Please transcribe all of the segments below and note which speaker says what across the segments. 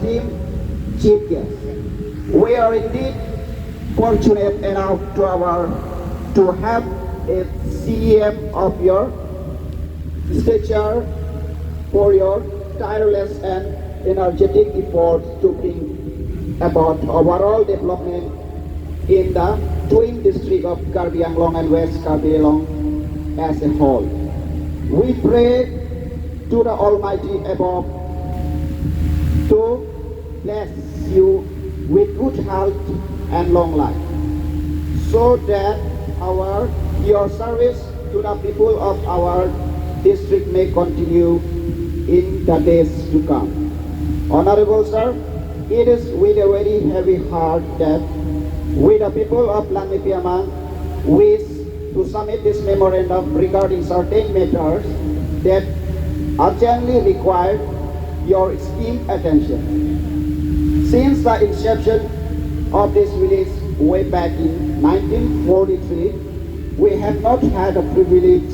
Speaker 1: esteemed chief guest. We are indeed fortunate enough to have a CEM of your stature for your tireless and energetic efforts to bring about overall development in the twin district of Karbi Anglong and West Karbi Anglong as a whole. We pray to the Almighty above to bless you with good health and long life, so that your service to the people of our district may continue in the days to come. Honorable Sir, it is with a very heavy heart that we the people of Langmepi wish to submit this memorandum regarding certain matters that urgently require your keen attention. Since the inception of this village way back in 1943, we have not had the privilege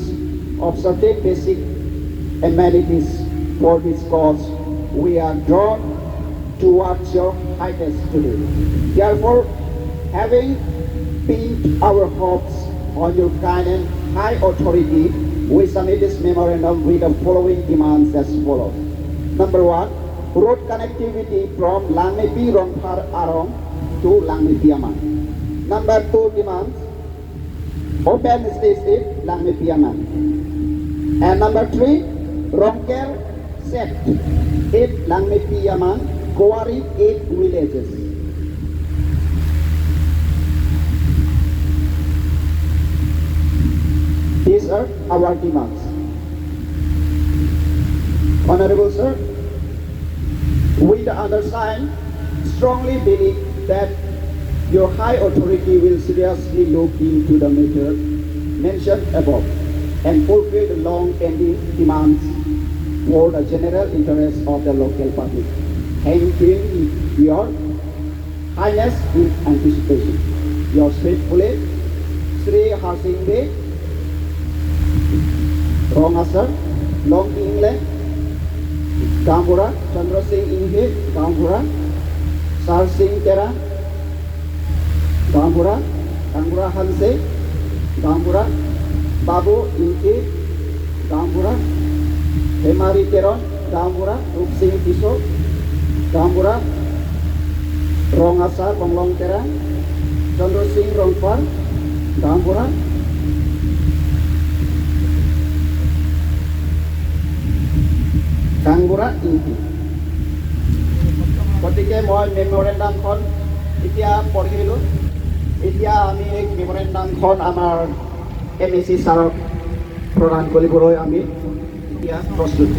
Speaker 1: of certain basic amenities. For this cause, we are drawn towards your highness today. Therefore, having pinned our hopes on your kind and high authority, we submit this memorandum with the following demands as follows. Number 1, road connectivity from Langmepi Rongphar Arong to Langmepi Amang. Number 2 demands, open station Langmepi Amang. And number 3, Rongker set 8 Langmepi Amang, Kuari 8 villages. These are our demands. Honorable Sir, we the undersigned strongly believe that your high authority will seriously look into the matter mentioned above and fulfill the long-pending demands for the general interest of the local public. Thanking your highness in anticipation. Yours faithfully, Sri Harsingde, Rongasar, Long Ingle, Gambura, Chandra Singh Inge, Gambura, Sar Singh Tera, Gambura, Gambura Hanse, Gambura, Babu Inge, Gambura, Hemari Teron, Gambura, Rup Singh Tiso, Gambura, Rongasar, Konglong Tera, Chandra Singh Rongphar, Gambura, Gambura Inge. গতিকে মই মেমৰেণ্ডামখন এতিয়া পঢ়িলোঁ। এতিয়া আমি এই মেমৰেণ্ডামখন আমাৰ MAC ছাৰক প্ৰদান কৰিবলৈ আমি এতিয়া প্ৰস্তুত।